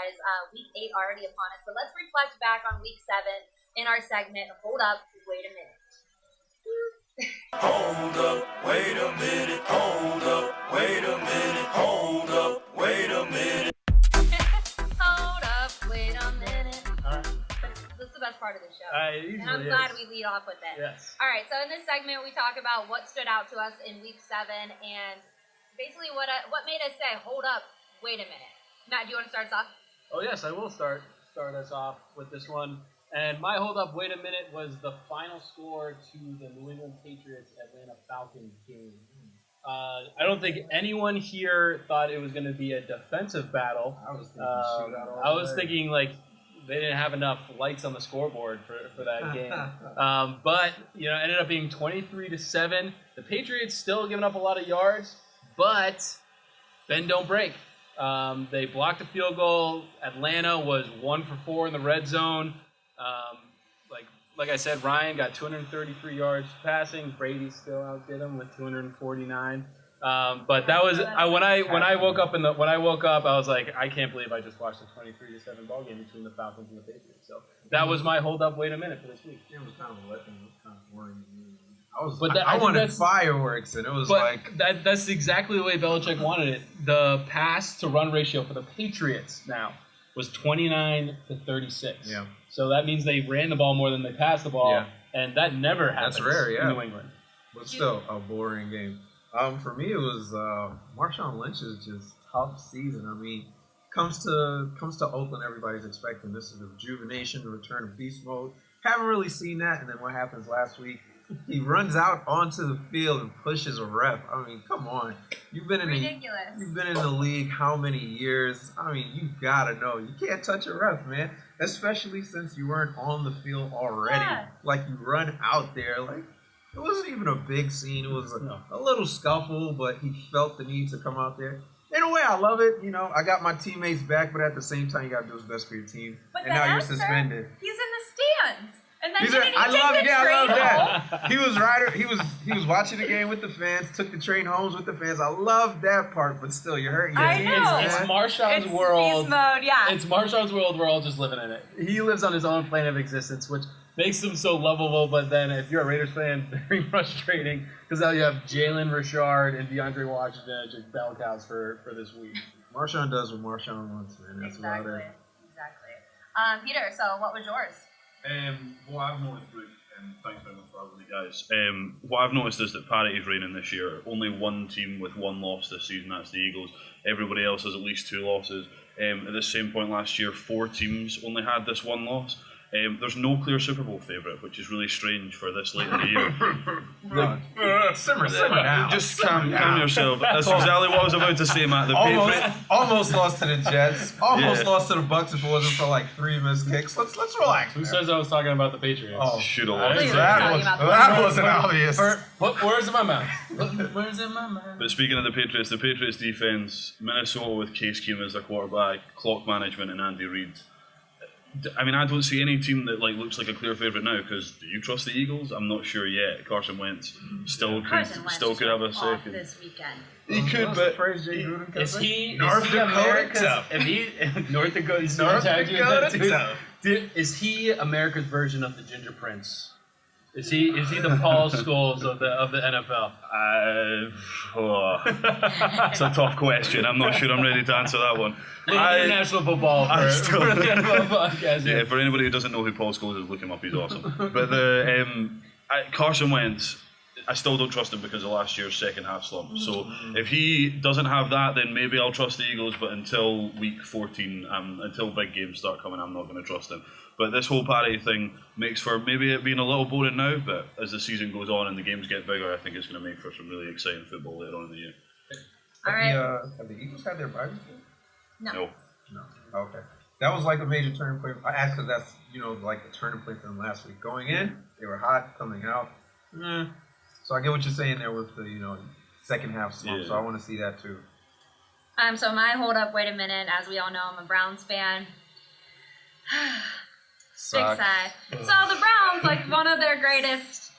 guys. Week 8 already upon us, but let's reflect back on Week 7 in our segment, Hold Up, Wait a Minute. Hold up, wait a minute. Hold up, wait a minute. Hold up, wait a minute. Hold up, wait a minute. All right. That's the best part of the show. Usually And I'm glad we lead off with it. Yes. All right, so in this segment, we talk about what stood out to us in Week 7 and basically what made us say, hold up, wait a minute. Matt, do you want to start us off? Oh, yes, I will start us off with this one. And my hold up, wait a minute, was the final score to the New England Patriots Atlanta Falcons game. I don't think anyone here thought it was going to be a defensive battle. I was thinking shootout all I was day. thinking like they didn't have enough lights on the scoreboard for that game. But ended up being 23-7. The Patriots still giving up a lot of yards, but bend don't break. They blocked a field goal. Atlanta was 1 for 4 in the red zone. Like I said, Ryan got 233 yards passing. Brady still outdid him with 249. But that was when I woke up I was like, I can't believe I just watched a 23-7 ball game between the Falcons and the Patriots. So that was my hold up. Wait a minute for this week. It was kind of wet and it was kind of boring. I wanted fireworks, and it was like that's exactly the way Belichick wanted it. The pass to run ratio for the Patriots now was 29-36. Yeah. So that means they ran the ball more than they passed the ball, and that never happens. That's rare, yeah. In New England. But still, a boring game. For me, it was Marshawn Lynch's just tough season. I mean, comes to Oakland, everybody's expecting this is the rejuvenation, the return of beast mode. Haven't really seen that, and then what happens last week? He runs out onto the field and pushes a ref. I mean, come on. You've been in the league how many years? I mean, you gotta know. You can't touch a ref, man. Especially since you weren't on the field already. Yeah. Like, you run out there. Like, it wasn't even a big scene. It was a little scuffle, but he felt the need to come out there. In a way, I love it. I got my teammates back, but at the same time, you got to do what's best for your team. But and now you're suspended. He's in the stands. And then I love that. that. He was watching the game with the fans, took the train homes with the fans. I love that part, but still, you're hurting your I team. know. It's Marshawn's world. Beast mode, yeah. It's Marshawn's world. We're all just living in it. He lives on his own plane of existence, which makes him so lovable. But then, if you're a Raiders fan, very frustrating because now you have Jalen Richard and DeAndre Washington as your bell cows for this week. Marshawn does what Marshawn wants, man. That's about it. Exactly. Peter, so what was yours? What I've noticed, and thanks very much for having me, guys. What I've noticed is that parity is reigning this year. Only one team with one loss this season, that's the Eagles. Everybody else has at least 2 losses. At the same point last year, 4 teams only had this one loss. There's no clear Super Bowl favourite, which is really strange for this late in the year. Simmer down. Just calm yourself. That's exactly what I was about to say, Matt. The Almost lost to the Jets. Almost lost to the Bucks if it wasn't for like 3 missed kicks. Let's relax. Who says I was talking about the Patriots? Oh, should have lost. That wasn't obvious. Put words in my mouth. Words in my mouth. But speaking of the Patriots defense, Minnesota with Case Keenum as their quarterback, clock management, and Andy Reid. I mean, I don't see any team that looks like a clear favourite now. Because do you trust the Eagles? I'm not sure yet. Carson Wentz still could have a second this weekend. He could, but Is he North Dakota tough? North Dakota tough. Is he America's version of the Ginger Prince? Is he the Paul Scholes of the NFL? It's a tough question. I'm not sure I'm ready to answer that one. International football for the NFL podcast. Yeah, for anybody who doesn't know who Paul Scholes is, look him up. He's awesome. But Carson Wentz, I still don't trust him because of last year's second half slump. So if he doesn't have that, then maybe I'll trust the Eagles. But until week 14, until big games start coming, I'm not going to trust him. But this whole parity thing makes for maybe it being a little boring now, but as the season goes on and the games get bigger, I think it's going to make for some really exciting football later on in the year. All right. Have the Eagles had their bye before? No. Okay. That was like a major turning point. I asked because that's, like a turning point for them last week. Going in, they were hot. Coming out, So I get what you're saying there with the, second half slump. Yeah. So I want to see that too. So my hold up, wait a minute. As we all know, I'm a Browns fan. Big sigh. So the Browns, one of their greatest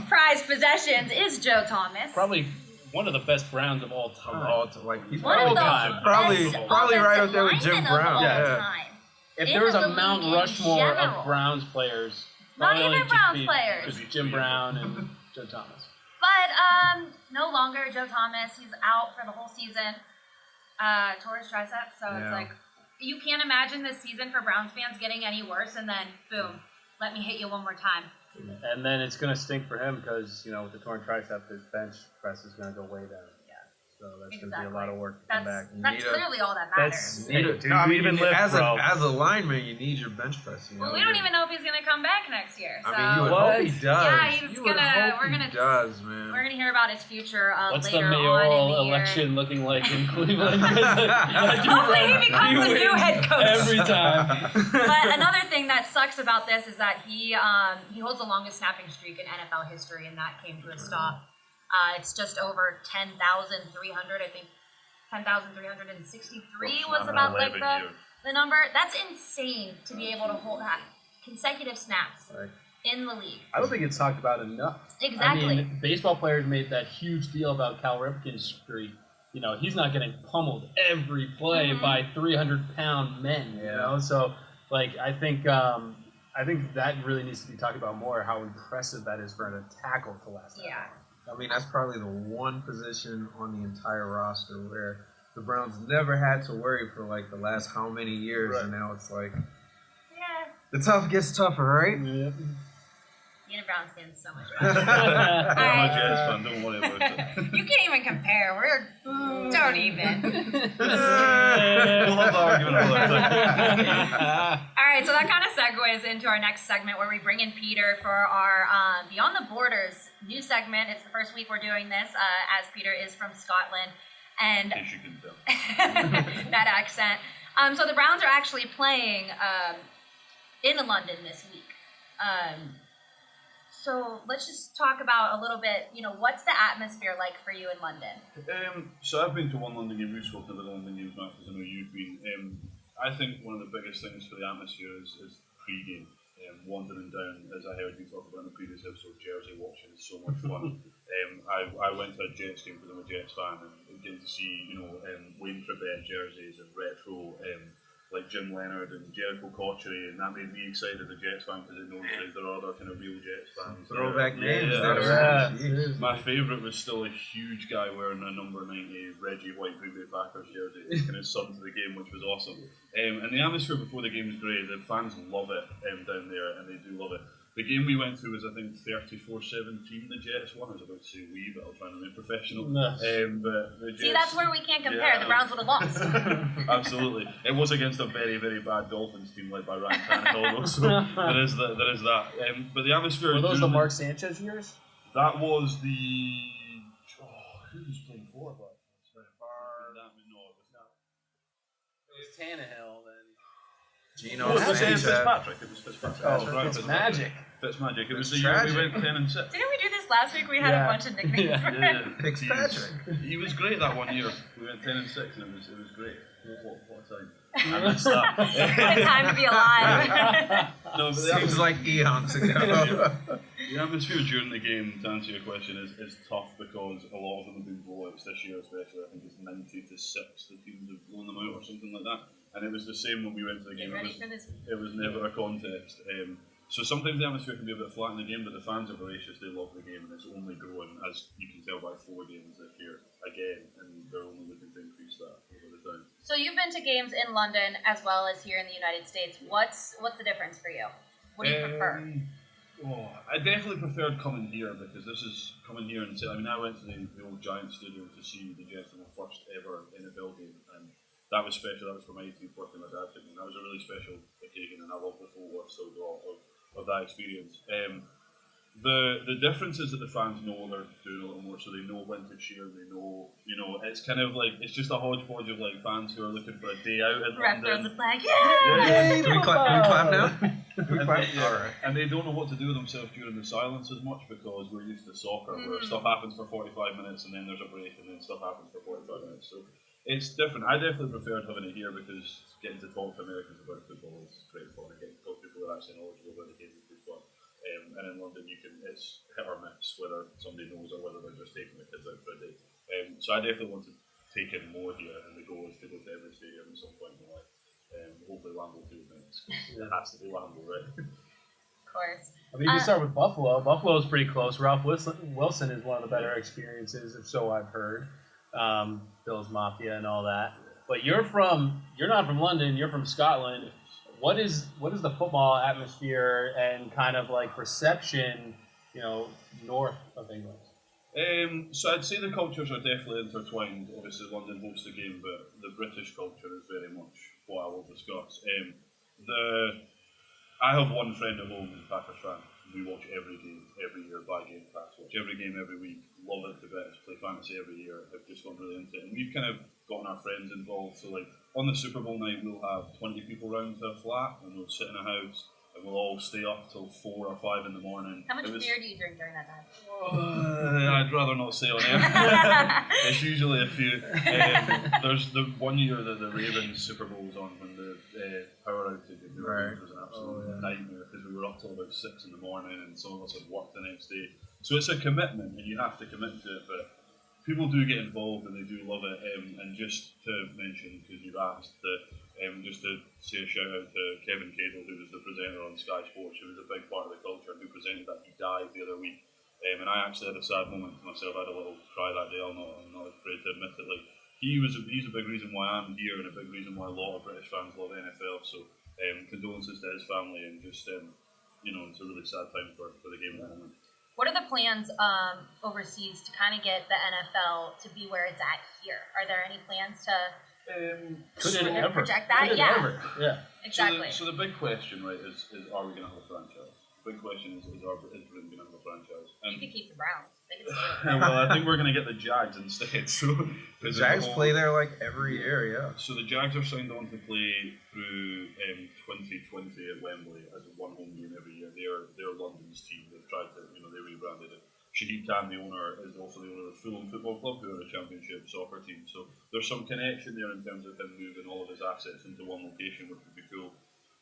prized possessions is Joe Thomas. Probably one of the best Browns of all time. He's One of the probably best right up there with Jim linemen of Brown. all Yeah. time. If In there was the a Mount league in Rushmore general. of Browns players, Not probably even just Browns be- players. Could be Jim Brown and Joe Thomas. But no longer Joe Thomas. He's out for the whole season. Tore his tricep, so it's like you can't imagine this season for Browns fans getting any worse, and then boom, let me hit you one more time. And then it's going to stink for him because, with the torn tricep, his bench press is going to go way down. Yeah. So that's going to be a lot of work to come That's back. clearly all that matters. As a lineman, you need your bench press. Well, we don't even know if he's gonna come back next year. So. I mean, you would hope he does. Yeah, he's You would gonna. hope We're he gonna. does, man. We're gonna hear about his future What's later the on in mayoral the year. election looking like in Cleveland? Hopefully he becomes the new head coach. Every time. But another thing that sucks about this is that he holds the longest snapping streak in NFL history, and that came to a stop. It's just over 10,300. I think 10,363 was about like the number. That's insane to be able to hold that consecutive snaps in the league. I don't think it's talked about enough. Exactly. I mean, baseball players made that huge deal about Cal Ripken's streak. He's not getting pummeled every play by 300-pound men. So I think that really needs to be talked about more. How impressive that is for a tackle to last. Yeah. I mean, that's probably the one position on the entire roster where the Browns never had to worry for the last how many years, and now it's the tough gets tougher, right? Yeah. Being a Browns fan is so much fun. I'm a Jets fan, don't worry about it. You can't even compare. Don't even. We'll have the argument all the time. All right, so that kind of segues into our next segment where we bring in Peter for our Beyond the Borders new segment. It's the first week we're doing this, as Peter is from Scotland. And In case you can tell. that accent. So the Browns are actually playing in London this week. So let's just talk about a little bit, what's the atmosphere like for you in London? So I've been to one London game, you've spoken about the London games match, as I know you've been. I think one of the biggest things for the atmosphere is pre-game. Wandering down, as I heard you talk about in the previous episode, jersey watching is so much fun. I went to a Jets game because I'm a Jets fan, and getting to see, Wayne Trebet jerseys and retro, like Jim Leonard and Jericho Cotchery, and that made me excited as a Jets fan because it knows that there are other kind of real Jets fans. Throwback names. My favourite was still a huge guy wearing a number 90 Reggie White Green Bay Packers jersey, kind of subbed to the game, which was awesome. And the atmosphere before the game was great. The fans love it down there, and they do love it. The game we went to was, I think, 34-17. The Jets won. I was about to say we, but I'll try and remain professional. Nice. But the Jets, See, that's where we can't compare. The Browns would have lost. Absolutely. It was against a very, very bad Dolphins team led by Ryan Tannehill, so there is that. But the atmosphere... Were those the Mark Sanchez years? That was the... who was playing for? It was Tannehill, then. Geno It was Sanchez. Fitzpatrick. It was Fitzpatrick. It's magic. Fitzmagic. It was the Tragic. year we went 10-6. Didn't we do this last week? We had a bunch of nicknames for him. Yeah. Fitzpatrick. He was great that one year. We went 10-6, and it was great. What a time. I missed that. What a time to be alive. No, but Seems like eons ago. the atmosphere during the game, to answer your question, is tough because a lot of them have been blowouts this year, especially. I think it's 90-6. The teams have blown them out or something like that. And it was the same when we went to the game. It was never a contest. So sometimes the atmosphere can be a bit flat in the game, but the fans are voracious. They love the game, and it's only growing, as you can tell by 4 games this year again, and they're only looking to increase that over the time. So you've been to games in London as well as here in the United States. What's the difference for you? What do you prefer? I definitely preferred coming here because this is coming here and I went to the old Giants Stadium to see the Jets in the first ever NFL game, and that was special. That was for my 18th birthday. My dad took me. That was a really special occasion, and I love the full worth still of that experience. The difference is that the fans know they're doing a little more, so they know when to cheer. They know, it's kind of like it's just a hodgepodge of fans who are looking for a day out in Ref throws London. the flag. Yeah. Do we clap now? Do we clap? Yeah. All right. And they don't know what to do with themselves during the silence as much because we're used to soccer where stuff happens for 45 minutes and then there's a break and then stuff happens for 45 minutes. So it's different. I definitely preferred having it here because getting to talk to Americans about football is great fun, and getting to talk to people who are actually knowledgeable about the game is good fun. And in London, it's hit or miss whether somebody knows or whether they're just taking the kids out for a day. So I definitely want to take in more here, and the goal is to go to every stadium at some point in my life. Hopefully Lambeau too next. It has to be Lambeau, right? Of course. I mean, you can start with Buffalo. Buffalo's pretty close. Ralph Wilson is one of the better experiences, so I've heard. Bills Mafia and all that. But you're not from London. You're from Scotland. What is the football atmosphere and kind of like reception, north of England? So I'd say the cultures are definitely intertwined. Obviously, London hosts the game, but the British culture is very much what I will discuss. I have one friend at home who's a Packers fan. We watch every game, every year, buy game pass, watch every game every week, love it to bits, play fantasy every year, have just gone really into it. And we've kind of gotten our friends involved. So like on the Super Bowl night, we'll have 20 people round to a flat, and we'll sit in a house, and we'll all stay up till 4 or 5 in the morning. How much beer do you drink during that time? I'd rather not say on air. It's usually a few. There's the one year that the Ravens Super Bowl was on when the power outage at New Orleans was an absolute nightmare because we were up till about 6 in the morning and some of us had worked the next day. So it's a commitment and you have to commit to it, but people do get involved and they do love it. And just to mention, because you've asked, just to say a shout out to Kevin Cadle, who was the presenter on Sky Sports, who was a big part of the culture and who presented that. He died the other week. And I actually had a sad moment to myself. I had a little cry that day. I'm not afraid to admit it. Like he's a big reason why I'm here and a big reason why a lot of British fans love NFL. So condolences to his family and just it's a really sad time for the game at the moment. What are the plans overseas to kind of get the NFL to be where it's at here? Are there any plans to project that? Yeah, exactly. So the big question, right, is are we going to have a franchise? The big question is Britain going to have a franchise? You could keep the Browns. They could well, I think we're going to get the Jags instead. So the Jags play there like every year, yeah. So the Jags are signed on to play through 2020 at Wembley as one home game every year. They're London's team. They've tried to, they rebranded it. Shahid Khan, the owner, is also the owner of Fulham Football Club, who are a championship soccer team. So there's some connection there in terms of him moving all of his assets into one location, which would be cool.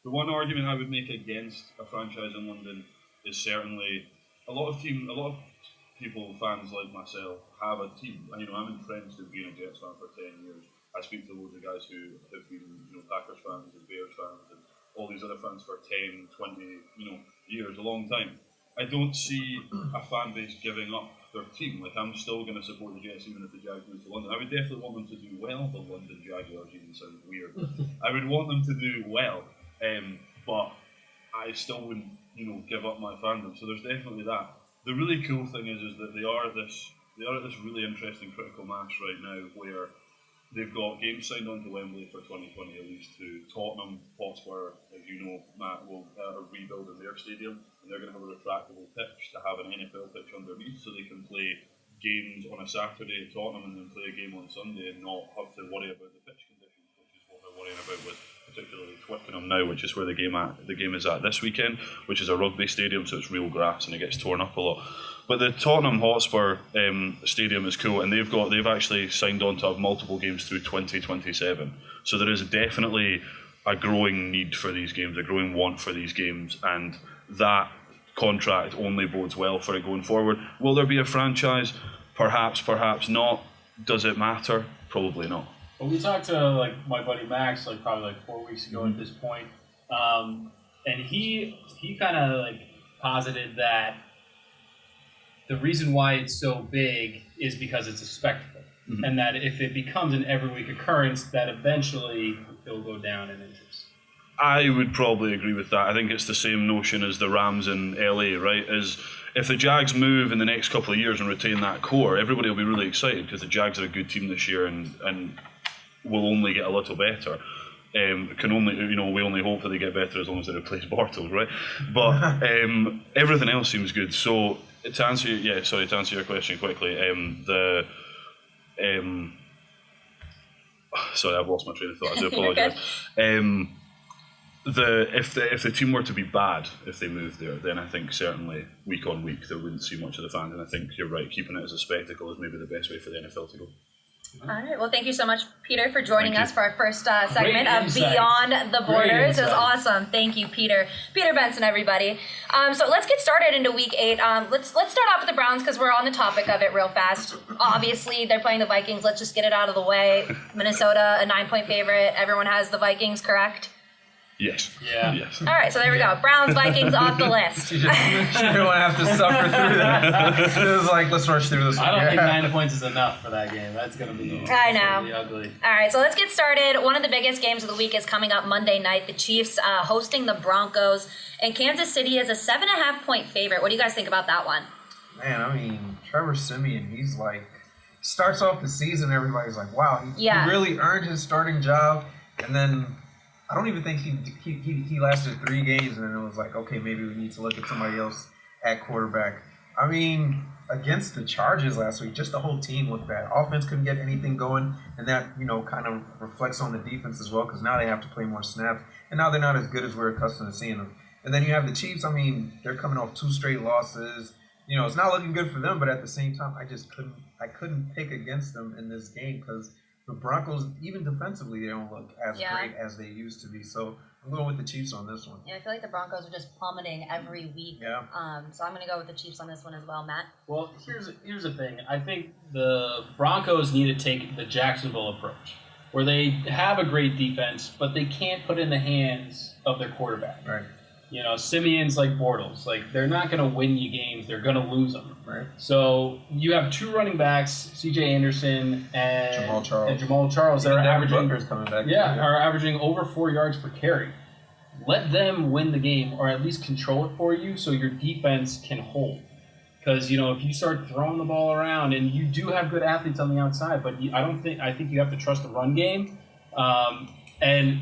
The one argument I would make against a franchise in London is certainly a lot of people, fans like myself, have a team. I'm entrenched in being a Jets fan for 10 years. I speak to loads of guys who have been Packers fans and Bears fans and all these other fans for 10, 20 years, a long time. I don't see a fan base giving up their team. Like I'm still going to support the Jets even if the Jags move to London. I would definitely want them to do well. The London Jaguars even sounds weird. I would want them to do well. But I still wouldn't, give up my fandom. So there's definitely that. The really cool thing is that they are at this really interesting critical mass right now where they've got games signed on to Wembley for 2020 at least to Tottenham Hotspur, as you know, Matt, will rebuild in their stadium and they're going to have a retractable pitch to have an NFL pitch underneath so they can play games on a Saturday at Tottenham and then play a game on Sunday and not have to worry about the pitch conditions, which is what they're worrying about with particularly Twickenham now, which is where the game is at this weekend, which is a rugby stadium, so it's real grass and it gets torn up a lot. But the Tottenham Hotspur stadium is cool, and they've actually signed on to have multiple games through 2027. So there is definitely a growing need for these games, a growing want for these games, and that contract only bodes well for it going forward. Will there be a franchise? Perhaps, perhaps not. Does it matter? Probably not. Well, we talked to my buddy Max probably 4 weeks ago at this point, and he kind of posited that the reason why it's so big is because it's a spectacle, and that if it becomes an every week occurrence, that eventually it'll go down in interest. I would probably agree with that. I think it's the same notion as the Rams in LA, right? Is if the Jags move in the next couple of years and retain that core, everybody will be really excited because the Jags are a good team this year and will only get a little better. We only hope that they get better as long as they replace Bortles, right? But everything else seems good. So to answer your question quickly, sorry, I've lost my train of thought. I do apologise. If the team were to be bad if they moved there, then I think certainly week on week they wouldn't see much of the fans. And I think you're right, keeping it as a spectacle is maybe the best way for the NFL to go. All right. Well, thank you so much, Peter, for joining Thank us you. for our first segment of insights. Beyond the Borders. It was insight. awesome. Thank you, Peter. Peter Benson, everybody. So let's get started into Week 8. Let's start off with the Browns because we're on the topic of it real fast. Obviously, they're playing the Vikings. Let's just get it out of the way. Minnesota, a 9-point favorite. Everyone has the Vikings, correct? Yes. Yeah. Yes. All right, so there we go. Browns, Vikings off the list. She didn't want to have to suffer through that. It was like, let's rush through this one. I don't think 9 points is enough for that game. That's going to be I know. gonna be ugly. All right, so let's get started. One of the biggest games of the week is coming up Monday night. The Chiefs hosting the Broncos, and Kansas City is a 7.5-point favorite. What do you guys think about that one? Man, I mean, Trevor Siemian, he's like, starts off the season, everybody's like, wow, he really earned his starting job, and then I don't even think he lasted 3 games, and then it was like, okay, maybe we need to look at somebody else at quarterback. I mean, against the Chargers last week, just the whole team looked bad. Offense couldn't get anything going, and that, you know, kind of reflects on the defense as well, because now they have to play more snaps, and now they're not as good as we're accustomed to seeing them. And then you have the Chiefs. I mean, they're coming off 2 straight losses. You know, it's not looking good for them, but at the same time, I couldn't pick against them in this game because the Broncos, even defensively, they don't look as great as they used to be. So I'm going with the Chiefs on this one. Yeah, I feel like the Broncos are just plummeting every week. Yeah. So I'm going to go with the Chiefs on this one as well, Matt. Well, here's the thing. I think the Broncos need to take the Jacksonville approach, where they have a great defense, but they can't put it in the hands of their quarterback. Right. You know, Simeon's like Bortles. Like, they're not going to win you games. They're going to lose them. Right. So you have 2 running backs, C.J. Anderson and Jamal Charles, that are averaging, coming back. are averaging over 4 yards per carry. Let them win the game, or at least control it for you, so your defense can hold. Because, you know, if you start throwing the ball around, and you do have good athletes on the outside, but I think you have to trust the run game. And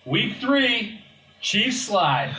Week 3. Chiefs slide.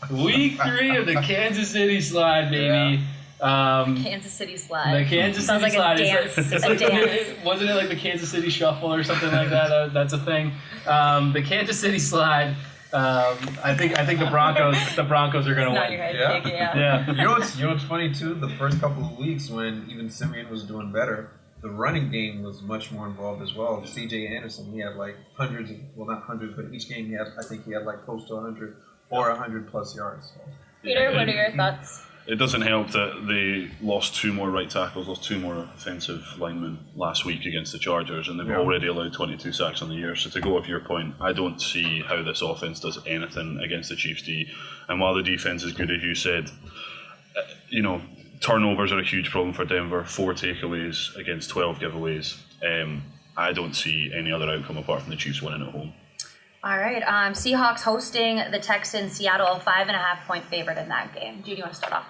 Week 3 of the Kansas City slide, baby. Kansas City slide. The Kansas Sounds City like slide. a dance. It's like, wasn't it like the Kansas City shuffle or something like that? That's a thing. The Kansas City slide. I think the Broncos are going to win. Yeah. You know what's funny too? The first couple of weeks when even Simeon was doing better, the running game was much more involved as well. C.J. Anderson, he had like hundreds, not hundreds, but each game I think he had like close to 100 or 100+ yards. So. Peter, what are your thoughts? It doesn't help that they lost 2 more right tackles, lost 2 more offensive linemen last week against the Chargers, and they've already allowed 22 sacks on the year. So to go off your point, I don't see how this offense does anything against the Chiefs D. And while the defense is good, as you said, you know, turnovers are a huge problem for Denver. 4 takeaways against 12 giveaways. I don't see any other outcome apart from the Chiefs winning at home. All right. Seahawks hosting the Texans. Seattle, 5.5-point favorite in that game. Judy, you want to start off?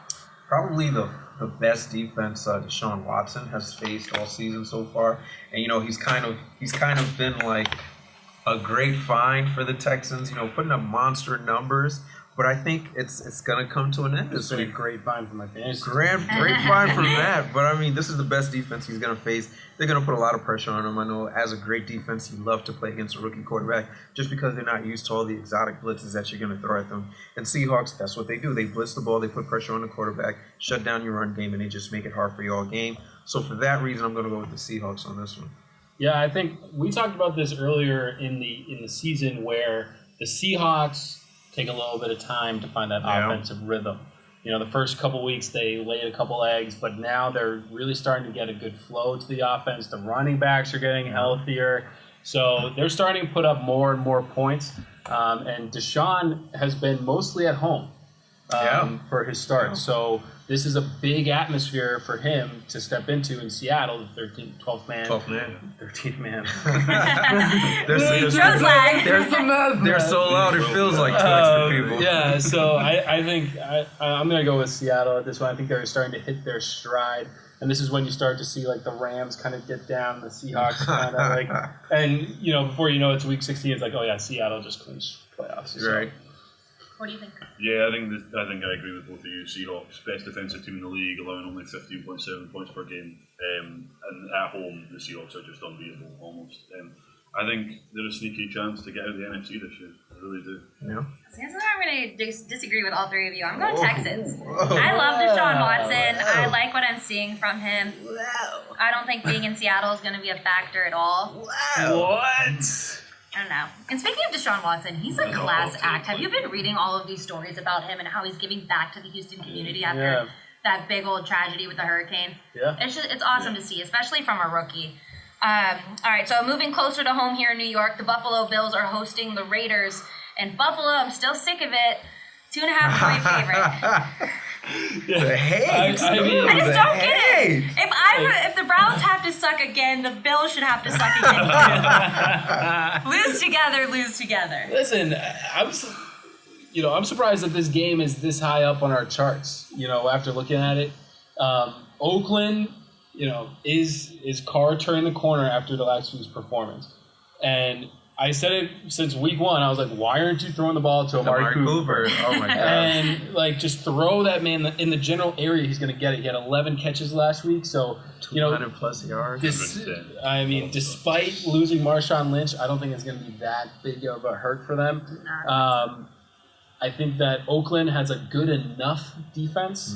Probably the best defense Deshaun Watson has faced all season so far, and you know he's kind of been like a great find for the Texans. You know, putting up monster numbers. But I think it's going to come to an end this week. Great find for my fantasy. Great find for that. But, I mean, this is the best defense he's going to face. They're going to put a lot of pressure on him. I know as a great defense, you love to play against a rookie quarterback just because they're not used to all the exotic blitzes that you're going to throw at them. And Seahawks, that's what they do. They blitz the ball. They put pressure on the quarterback, shut down your run game, and they just make it hard for you all game. So, for that reason, I'm going to go with the Seahawks on this one. Yeah, I think we talked about this earlier in the season where the Seahawks take a little bit of time to find that offensive rhythm. You know, the first couple weeks they laid a couple eggs, but now they're really starting to get a good flow to the offense. The running backs are getting healthier. So they're starting to put up more and more points. And Deshaun has been mostly at home for his start. So this is a big atmosphere for him to step into in Seattle, the 12th man. 13th man. They're so loud it feels like 2 extra people. Yeah, so I think I'm going to go with Seattle at this one. I think they're starting to hit their stride. And this is when you start to see like the Rams kind of get down, the Seahawks kind of like, and you know, before you know it's week 16, it's like, oh yeah, Seattle just clinched playoffs. So. Right. What do you think? Yeah, I think I agree with both of you. Seahawks, best defensive team in the league, allowing only 15.7 points per game, and at home the Seahawks are just unbeatable almost. I think there's a sneaky chance to get out of the NFC this year. I really do. Yeah. So I'm going to disagree with all three of you. I'm going Texans. I love Deshaun Watson. I like what I'm seeing from him. I don't think being in Seattle is going to be a factor at all. What? I don't know. And speaking of Deshaun Watson, he's a class act. Have you been reading all of these stories about him and how he's giving back to the Houston community after that big old tragedy with the hurricane? Yeah. It's awesome to see, especially from a rookie. All right, so moving closer to home here in New York, the Buffalo Bills are hosting the Raiders. And Buffalo, I'm still sick of it. 2.5-point favorite. The hate. I mean, I just don't get it. If the Browns have to suck again, the Bills should have to suck again. Lose together. Listen, I'm surprised that this game is this high up on our charts. After looking at it, Oakland, is Carr turning the corner after the last week's performance, and I said it since week one. I was like, why aren't you throwing the ball to Amari Cooper? Oh, my God. And, just throw that man in the general area. He's going to get it. He had 11 catches last week. So, 200-plus yards. Despite losing Marshawn Lynch, I don't think it's going to be that big of a hurt for them. I think that Oakland has a good enough defense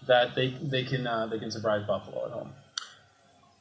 that they can surprise Buffalo at home.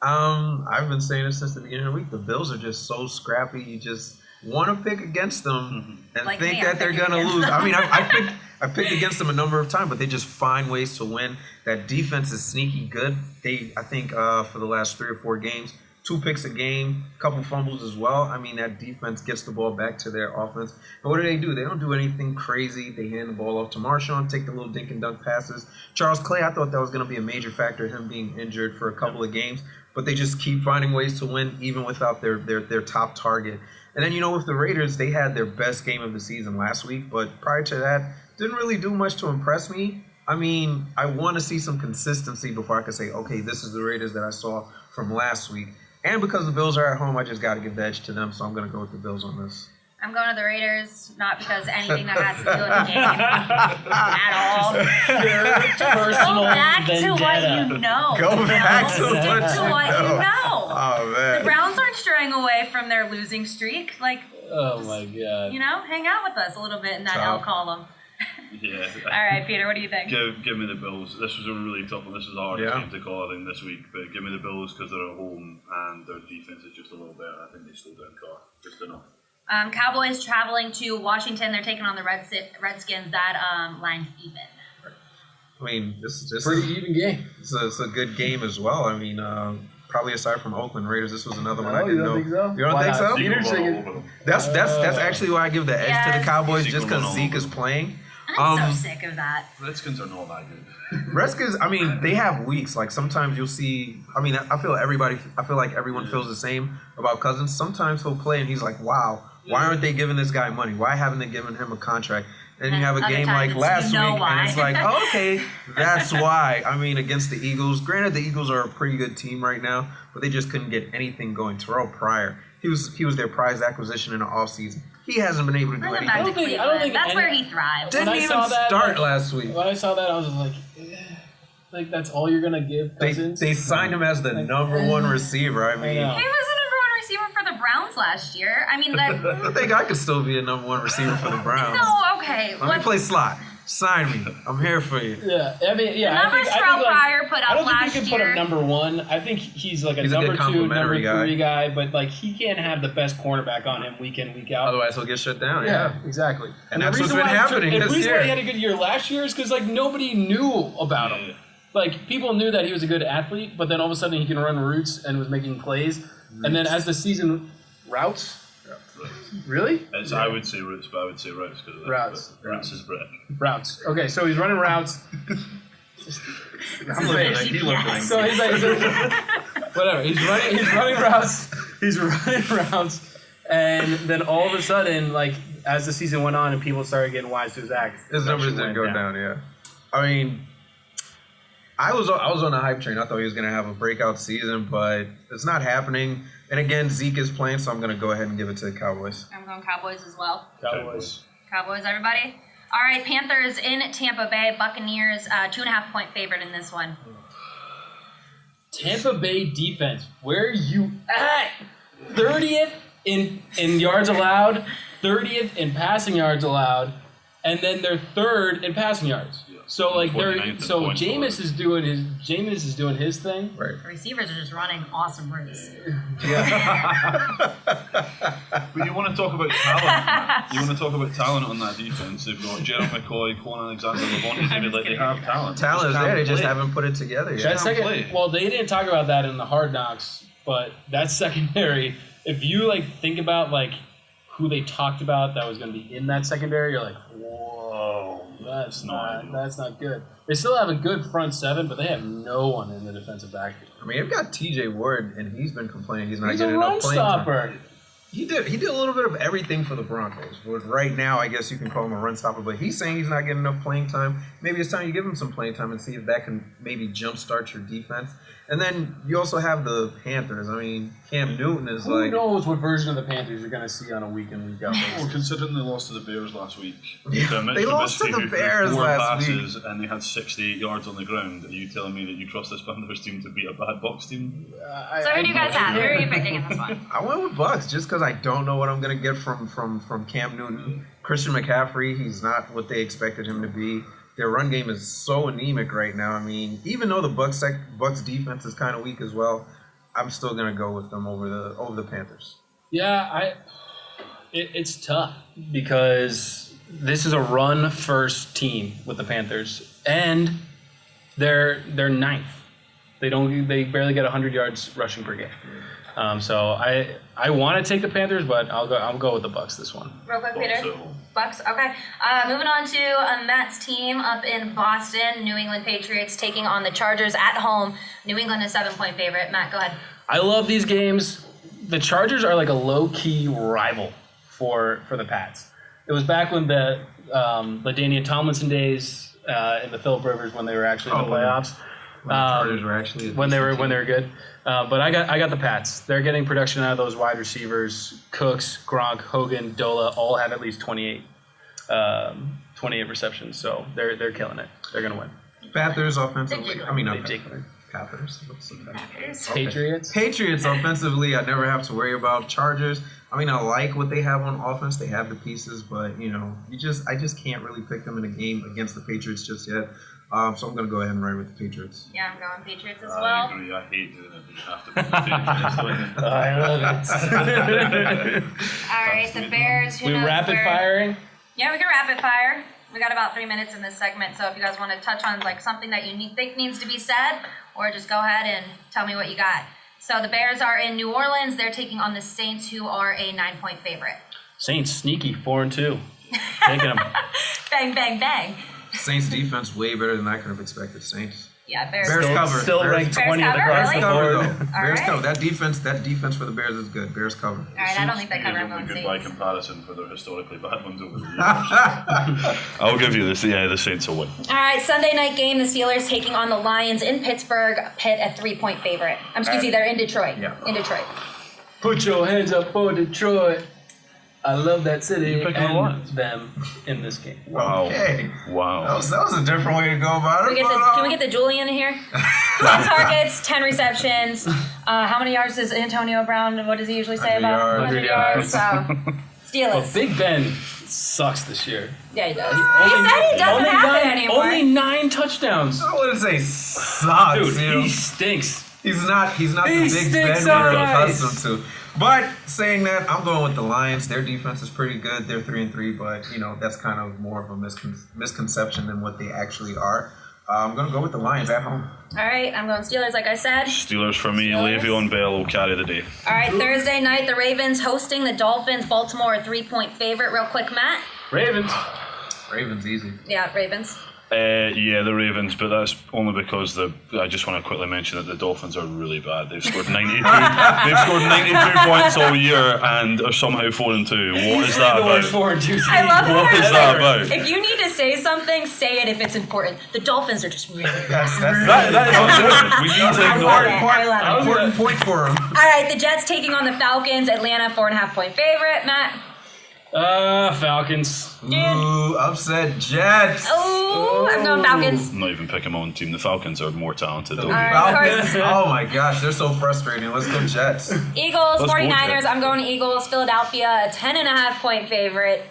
I've been saying this since the beginning of the week. The Bills are just so scrappy. You just want to pick against them and think that they're going to lose. I mean, I picked against them a number of times, but they just find ways to win. That defense is sneaky good. I think for the last 3 or 4 games, 2 picks a game, a couple fumbles as well. I mean, that defense gets the ball back to their offense. And what do? They don't do anything crazy. They hand the ball off to Marshawn, take the little dink and dunk passes. Charles Clay, I thought that was going to be a major factor, him being injured for a couple of games. But they just keep finding ways to win even without their top target. And then, with the Raiders, they had their best game of the season last week. But prior to that, didn't really do much to impress me. I mean, I want to see some consistency before I can say, okay, this is the Raiders that I saw from last week. And because the Bills are at home, I just got to give the edge to them. So I'm going to go with the Bills on this. I'm going to the Raiders, not because anything that has to do with the game at all. Just go back to what you know. Go back to what you know. Oh, man. The Browns aren't straying away from their losing streak. Oh, my God. Hang out with us a little bit in that L column. Yeah. All right, Peter, what do you think? Give me the Bills. This was a really tough one. This was the hardest game to call, I think, this week. But give me the Bills because they're at home and their defense is just a little better. I think they slowed down Carr just enough. Cowboys traveling to Washington. They're taking on the Redskins. That line's even. I mean, this is pretty even game. It's a good game as well. I mean, probably aside from Oakland Raiders, this was another one I didn't know. Think so? You don't think so? That's actually why I give the edge to the Cowboys just because Zeke is playing. I'm so sick of that. Redskins are not that good. Redskins, I mean, they have weeks. Sometimes you'll see. I mean, I feel like everyone feels the same about Cousins. Sometimes he'll play and he's like, "Wow, why aren't they giving this guy money? Why haven't they given him a contract?" And you have a game like last week, and it's like, oh, okay, that's why. I mean, against the Eagles. Granted, the Eagles are a pretty good team right now, but they just couldn't get anything going. Terrell Pryor, he was their prized acquisition in the offseason. He hasn't been able to do anything. I don't think that's where he thrives. Didn't even start last week. When I saw that, I was like, that's all you're gonna give Cousins? They signed him as the number 1 receiver. I mean, he was the number 1 receiver for the Browns last year. I mean, I think I could still be a number 1 receiver for the Browns. No, okay. Let me play slot. Sign me. I'm here for you. Yeah, I mean, yeah. The numbers Terrell Pryor put up last year. I don't think you can put him number 1. I think he's like a number 2, number 3 guy, but he can't have the best cornerback on him week in, week out. Otherwise, he'll get shut down. Yeah, exactly. And that's what's been happening this year. The reason why he had a good year last year is because nobody knew about him. People knew that he was a good athlete, but then all of a sudden he can run routes and was making plays. And then as the season routes. Really? I would say routes, but I would say routes because routes is brick. Routes. Okay, so he's running routes. I'm looking at you. So he's whatever. He's running routes. He's running routes, and then all of a sudden, as the season went on and people started getting wise to his act, his numbers didn't go down. Yeah, I mean, I was on a hype train. I thought he was going to have a breakout season, but it's not happening. And again, Zeke is playing, so I'm going to go ahead and give it to the Cowboys. I'm going Cowboys as well. Cowboys, everybody. All right, Panthers in Tampa Bay. Buccaneers 2.5-point favorite in this one. Tampa Bay defense, where are you at? 30th in yards allowed, 30th in passing yards allowed, and then they're 3rd in passing yards. So like Jameis is doing his thing. Right. The receivers are just running awesome routes. Yeah. But you want to talk about talent. You want to talk about talent on that defense. They've got Gerald McCoy, Quan Alexander, Levante David. Like they have talent. Talent is there. They just haven't put it together yet. That second, well, they didn't talk about that in the Hard Knocks, but that secondary. If you like think about like who they talked about that was going to be in that secondary, you're like, whoa, that's not good. They still have a good front seven, but they have no one in the defensive backfield. I mean, they've got T.J. Ward, and he's been complaining he's not He's getting a enough run playing stopper. time. He did a little bit of everything for the Broncos. But right now, I guess you can call him a run stopper. But he's saying he's not getting enough playing time. Maybe it's time you give him some playing time and see if that can maybe jumpstart your defense. And then you also have the Panthers. I mean, Cam Newton is Who knows what version of the Panthers you're going to see on a week in, week out basis. Well, considering they lost to the Bears last week. Yeah, they lost to the Bears last week. And they had 68 yards on the ground. Are you telling me that you trust this Panthers team to beat a bad Bucs team? So who do you guys have? Who are you picking in this one? I went with Bucs just because I don't know what I'm going to get from Cam Newton. Christian McCaffrey, he's not what they expected him to be. Their run game is so anemic right now. I mean, even though the Bucs defense is kind of weak as well, I'm still going to go with them over the Panthers. Yeah, it's tough because this is a run-first team with the Panthers, and they're ninth. They barely get 100 yards rushing per game. So I want to take the Panthers, but I'll go with the Bucs this one. Real quick, Peter. Bucs. Okay. Moving on to Matt's team up in Boston. New England Patriots taking on the Chargers at home. New England is 7-point favorite. Matt, go ahead. I love these games. The Chargers are like a low-key rival for the Pats. It was back when the LaDainian Tomlinson days in the Phillip Rivers when they were actually in the playoffs. When the Chargers were actually when they were good. But I got the Pats. They're getting production out of those wide receivers. Cooks, Gronk, Hogan, Dola all have at least 28 receptions. So they're killing it. They're gonna win. Panthers offensively. Panthers. Patriots. Patriots offensively. I never have to worry about. Chargers. I mean, I like what they have on offense. They have the pieces, but I just can't really pick them in a game against the Patriots just yet. So I'm going to go ahead and ride with the Patriots. Yeah, I'm going Patriots as well. I agree. I hate doing it, but you have to pick the Patriots. I love it. All right, the Bears. We rapid firing? Yeah, we can rapid fire. We got about 3 minutes in this segment, so if you guys want to touch on like something that you think needs to be said, or just go ahead and tell me what you got. So the Bears are in New Orleans. They're taking on the Saints, who are a 9-point favorite. Saints sneaky 4-2. Taking them. Bang, bang, bang. Saints defense way better than I could have expected. Saints. Yeah, Bears cover. Still ranked 20th across the board. Bears cover. That defense for the Bears is good. Bears cover. All right, I don't think they cover them. everyone's Good Saints. by comparison for their historically bad ones over the years. I'll give you this. Yeah, the Saints will win. All right, Sunday night game. The Steelers taking on the Lions in Pittsburgh. Pitt a 3-point favorite. Excuse me, they're in Detroit. Yeah. In Detroit. Put your hands up for Detroit. I love that city and them in this game. Wow. Okay. Wow. That was a different way to go about it. Can we get the Julian in here? 12 targets, 10 receptions. How many yards does Antonio Brown, what does he usually say about 100 yards? So, Steelers. Well, Big Ben sucks this year. Yeah, he does. He said he doesn't have it anymore. Only 9 touchdowns. I wouldn't say sucks. Dude, he stinks. He's not the Big Ben we're accustomed to. But saying that, I'm going with the Lions. Their defense is pretty good. They're 3-3, but that's kind of more of a misconception than what they actually are. I'm going to go with the Lions at home. All right, I'm going Steelers, like I said. Steelers for me. Le'Veon Bell will carry the day. All right, Thursday night, the Ravens hosting the Dolphins. Baltimore, a 3-point favorite. Real quick, Matt. Ravens easy. Yeah, Ravens. Yeah, the Ravens, but that's only because I just want to quickly mention that the Dolphins are really bad. They've scored 92. They've scored 92 points all year and are somehow 4-2. What is that about? 4-2. I love it. What is that about? If you need to say something, say it if it's important. The Dolphins are just really bad. That is important. We need to ignore it. I love it. Important point for them. All right, the Jets taking on the Falcons. Atlanta, 4.5-point favorite. Matt? Falcons. Ooh, upset Jets. Oh, I'm going Falcons. I'm not even picking my own team. The Falcons are more talented The than me. Falcons. Oh my gosh, they're so frustrating. Let's go Jets. Eagles, Let's go 49ers. Jets. I'm going Eagles. Philadelphia, 10.5-point favorite.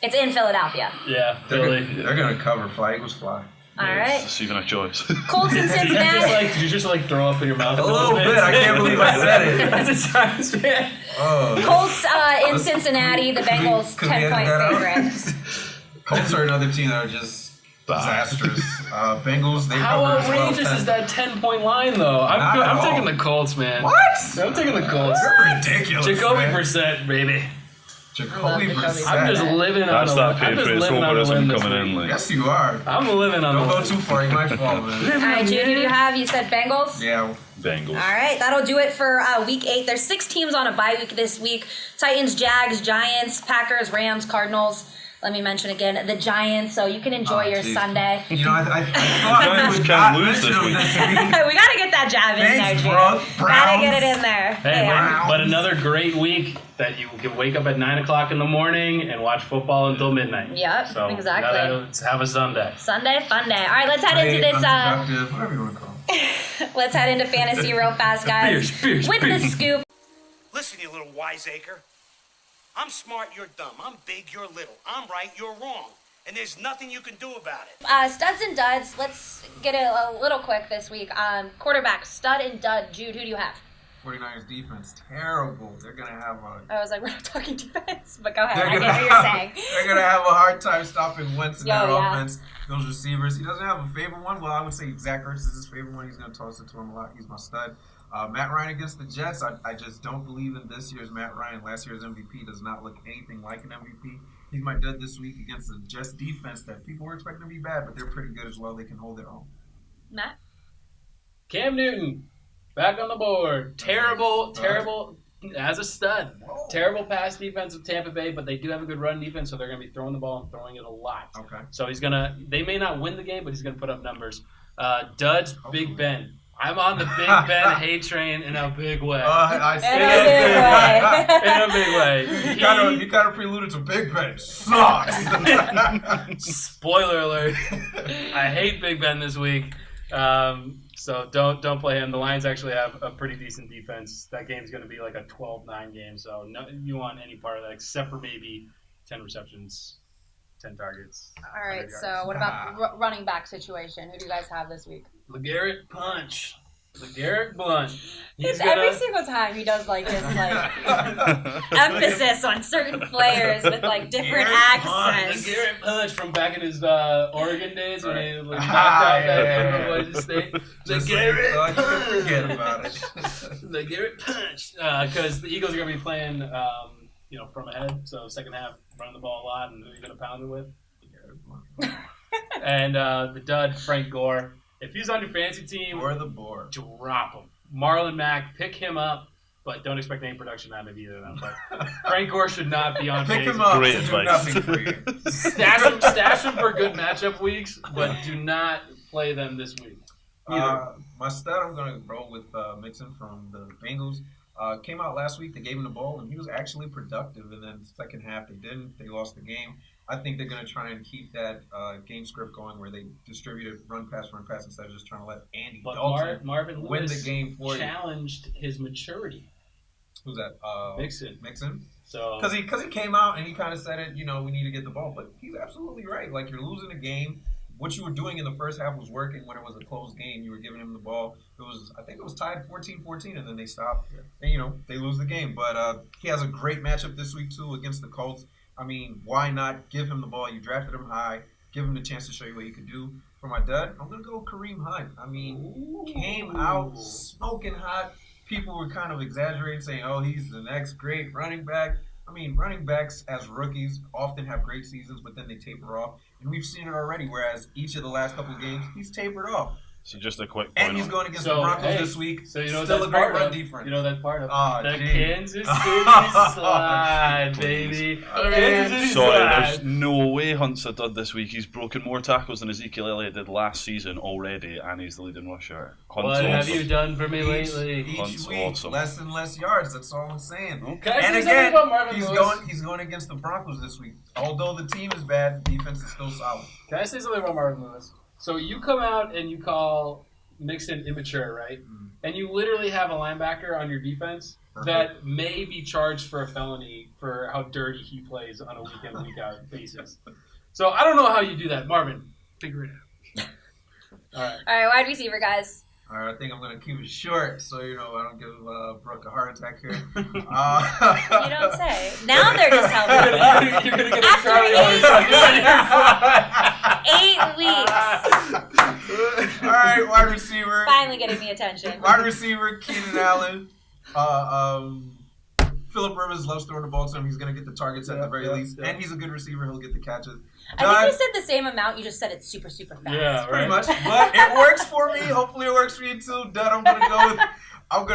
It's in Philadelphia. Yeah, They're Philly. gonna cover. Fly Eagles fly. All right. It's even a choice. Colts in Cincinnati. Did you just throw up in your mouth? A little bit. I can't believe I said it. As a Giants fan. Oh. Colts in Cincinnati. The Bengals, Could we edit 10-point that out? favorite. Colts are another team that are just disastrous. Bengals, they How cover 12, outrageous 10. is that 10-point line, though? Not at I'm all. taking the Colts, man. What? I'm taking the Colts. You're ridiculous. Jacoby man. Brissett, baby. Jacoby Jacoby Brissett. I'm just living That's on that I'm just Patriots living on a limb homerism this coming week. in. Like, Yes, you are. I'm living on Don't the go too far. You might fall, man. All right, Jude, who do you have? You said Bengals? Yeah. Bengals. All right, that'll do it for week 8. There's 6 teams on a bye week this week. Titans, Jags, Giants, Packers, Rams, Cardinals. Let me mention again, the Giants, so you can enjoy your geez. Sunday. You know, I thought Giants we would can't not lose mention this them week. this week. We got to get that jab in Thanks, there, bro. Jude. Got to get it in there. Hey, Yeah. but another great week that you can wake up at 9 o'clock in the morning and watch football until midnight. Yep, So exactly. Let's have a Sunday. Sunday, fun day. All right, let's head into Great, this. unproductive, whatever you want to call it. Let's head into fantasy real fast, guys. Beers, With the scoop. Listen, you little wiseacre. I'm smart, you're dumb. I'm big, you're little. I'm right, you're wrong. And there's nothing you can do about it. Studs and duds. Let's get it a little quick this week. Quarterback, stud and dud. Jude, who do you have? 49ers defense, terrible. They're going to have a... I was like, we're not talking defense, but go ahead. They're I gonna get what you're saying. They're going to have a hard time stopping Wentz in Yo, that yeah. offense. Those receivers. He doesn't have a favorite one. Well, I would say Zach Ertz is his favorite one. He's going to toss it to him a lot. He's my stud. Matt Ryan against the Jets. I just don't believe in this year's Matt Ryan. Last year's MVP does not look anything like an MVP. He's my dud this week against the Jets defense that people were expecting to be bad, but they're pretty good as well. They can hold their own. Matt? Cam Newton, back on the board. Terrible as a stud. Whoa. Terrible pass defense of Tampa Bay, but they do have a good run defense, so they're going to be throwing the ball and throwing it a lot. Okay. So they may not win the game, but he's going to put up numbers. Duds, Big Ben. I'm on the Big Ben hate train in a big way. I In see a big way. In a big way. You kind of preluded to Big Ben. Sucks. Spoiler alert. I hate Big Ben this week. So don't play him. The Lions actually have a pretty decent defense. That game's going to be like a 12-9 game, so no, you want any part of that except for maybe 10 receptions, 10 targets. All right, 100 so yards. what about running back situation? Who do you guys have this week? LeGarrette Punch. LeGarrette Blunt. Every single time he does like this emphasis on certain players with like different accents. LeGarrette Punch from back in his Oregon days when he knocked out that Boise State. LeGarrette Punch. Forget about it. LeGarrette Punch. Because the Eagles are going to be playing, from ahead. So second half, running the ball a lot, and who are you going to pound it with? And the dud, Frank Gore. If he's on your fantasy team, Or the board. drop him. Marlon Mack, pick him up, but don't expect any production out of either of them. But Frank Gore should not be on Pick fantasy. him up Great to do advice. nothing for you. Stash him for good matchup weeks, but do not play them this week. My stud, I'm going to roll with Mixon from the Bengals. Came out last week. They gave him the ball, and he was actually productive. And then second half, they didn't. They lost the game. I think they're going to try and keep that game script going where they distributed run pass instead of just trying to let Andy But Dalton Marvin win Lewis the game for you. challenged his maturity. Who's that? Mixon. So Because he came out and he kind of said it, we need to get the ball. But he's absolutely right. Like, you're losing a game. What you were doing in the first half was working when it was a close game. You were giving him the ball. I think it was tied 14-14, and then they stopped. And, they lose the game. But he has a great matchup this week, too, against the Colts. I mean, why not give him the ball? You drafted him high. Give him the chance to show you what he could do. For my dud, I'm going to go Kareem Hunt. I mean, came out smoking hot. People were kind of exaggerating, saying, oh, he's the next great running back. I mean, running backs as rookies often have great seasons, but then they taper off. And we've seen it already, whereas each of the last couple of games, he's tapered off. So just a quick point. And he's going against the Broncos this week. So you know still that's a great part run of. defense. You know that's part of the geez. Kansas City slide, baby. Kansas City Sorry, slide. there's no way Hunt's a dud this week. He's broken more tackles than Ezekiel Elliott did last season already, and he's the leading rusher. Hunt's What have awesome. you done for me lately? Each Hunt's week, awesome. less and less yards. That's all I'm saying. Can I And say something again, about Marvin Lewis? he's going against the Broncos this week. Although the team is bad, defense is still solid. Can I say something about Marvin Lewis? So you come out and you call Mixon immature, right? And you literally have a linebacker on your defense that may be charged for a felony for how dirty he plays on a week-in, week-out basis. So I don't know how you do that. Marvin, figure it out. All right, wide receiver, guys. All right, I think I'm going to keep it short so, I don't give Brooke a heart attack here. You don't say. Now they're just helping. You're going to get After a 8 weeks. All right, wide receiver. Finally getting the attention. Wide receiver, Keenan Allen. Phillip Rivers loves throwing the ball to him. He's going to get the targets at the very least. And he's a good receiver. He'll get the catches. I think you said the same amount. You just said it super, super fast. Yeah, right. Pretty much. But it works for me. Hopefully it works for you too. Dud, I'm gonna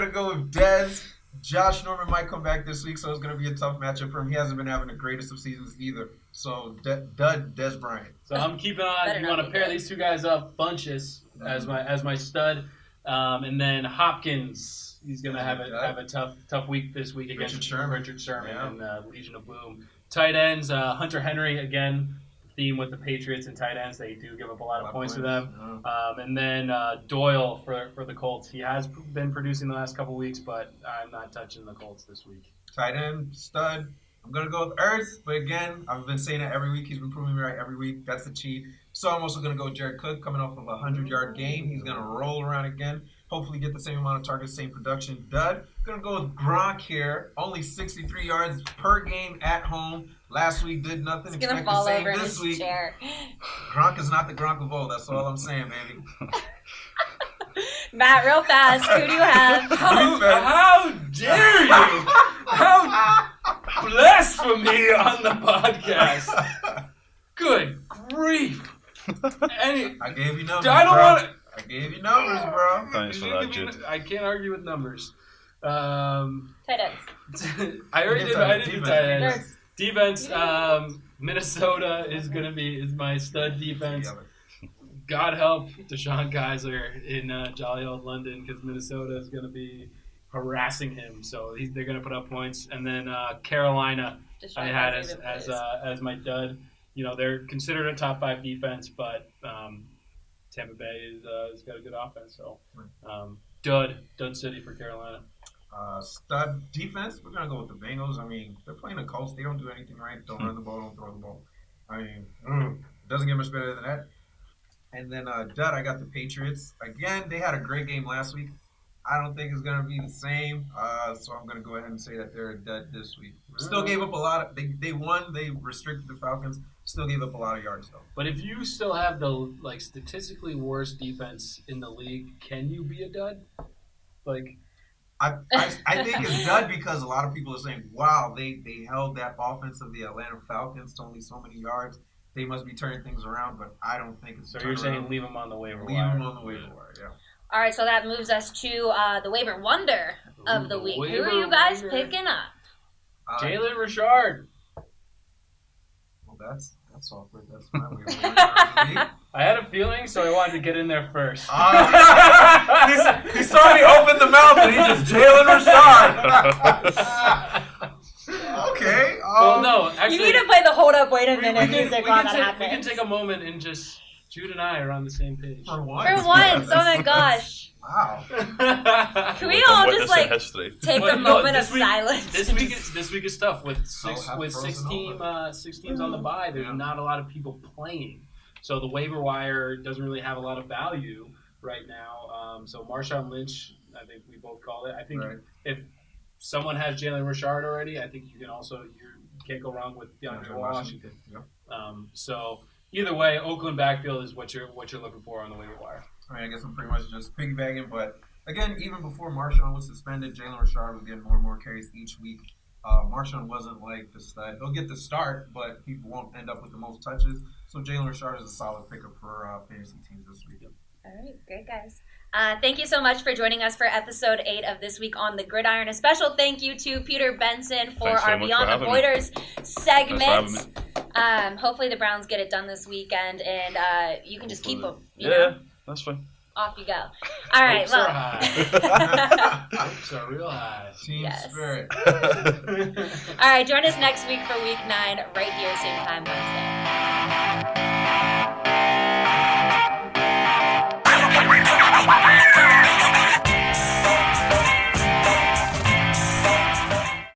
go with Dez. Josh Norman might come back this week, so it's gonna be a tough matchup for him. He hasn't been having the greatest of seasons either. So Dud, Dez Bryant. So I'm keeping on. Better You not want to be pair good. these two guys up, Bunches as my stud, and then Hopkins. He's gonna have a tough week this week against Richard Sherman and Legion of Boom. Tight ends, Hunter Henry again. Theme with the Patriots and tight ends, they do give up a lot of points to them. And then Doyle for the Colts. He has been producing the last couple weeks, but I'm not touching the Colts this week. Tight end, stud. I'm going to go with Ertz, but again, I've been saying it every week. He's been proving me right every week. That's the cheat. So I'm also going to go with Jared Cook coming off of a 100-yard game. He's going to roll around again. Hopefully get the same amount of targets, same production. Dud. Going to go with Gronk here. Only 63 yards per game at home. Last week did nothing. He's going to Expect fall the same over in this his week. chair. Gronk is not the Gronk of old. That's all I'm saying, baby. Matt, real fast. Who do you have? How dare you? How blasphemy on the podcast. Good grief. I gave you numbers, I don't want to. I gave you numbers, bro. Thanks for that, Jude. I can't argue with numbers. Tight ends. I already did. I did do tight ends. Defense. Defense. Minnesota is my stud defense. God help Deshaun Kaiser in jolly old London because Minnesota is going to be harassing him. So they're going to put up points. And then Carolina, Deshaun I had Kaiser as my dud. They're considered a top 5 defense, but Tampa Bay has got a good offense. So dud city for Carolina. Stud defense, we're going to go with the Bengals. I mean, they're playing the Colts. They don't do anything right. Don't run the ball, don't throw the ball. I mean, it doesn't get much better than that. And then Dud, I got the Patriots. Again, they had a great game last week. I don't think it's going to be the same. So I'm going to go ahead and say that they're a dud this week. Still gave up a lot of – they won. They restricted the Falcons. Still gave up a lot of yards, though. But if you still have the statistically worst defense in the league, can you be a dud? I think it's dud because a lot of people are saying, wow, they held that offense of the Atlanta Falcons to only so many yards. They must be turning things around, but I don't think it's so. You're saying leave them on the waiver wire. Leave them on the waiver wire, yeah. All right, so that moves us to the waiver wonder of the week. Who are you guys picking up? Jalen Richard. Well, that's awkward. That's my waiver wire of the week. I had a feeling, so I wanted to get in there first. He saw me open the mouth, and he just Jalen Richard. Okay. Well, no, actually, You need to play the hold up, wait a minute we music while that can happens. take a moment and just Jude and I are on the same page. For once. For once, oh my gosh. Wow. Can we all just history. take But a no, moment of this week- silence? This week is tough with six frozen teams on the bye. There's not a lot of people playing, so the waiver wire doesn't really have a lot of value right now. So Marshawn Lynch, I think we both called it. I think if someone has Jalen Richard already, I think you can't go wrong with DeAndre Washington. So either way, Oakland backfield is what you're looking for on the waiver wire. I mean, I guess I'm pretty much just piggybacking, but again, even before Marshawn was suspended, Jalen Richard was getting more and more carries each week. Marshawn wasn't like the stud. He'll get the start, but he won't end up with the most touches. So Jalen Richard is a solid pickup for fantasy teams this week. All right, great guys. Thank you so much for joining us for episode 8 of This Week on the Gridiron. A special thank you to Peter Benson for our Beyond the Voiders segment. Hopefully the Browns get it done this weekend, and you can just keep them. You know? That's fine. Off you go. All right. Hopes Well, are high. Hopes are real high. Team spirit. All right. Join us next week for week 9, right here, same time Wednesday.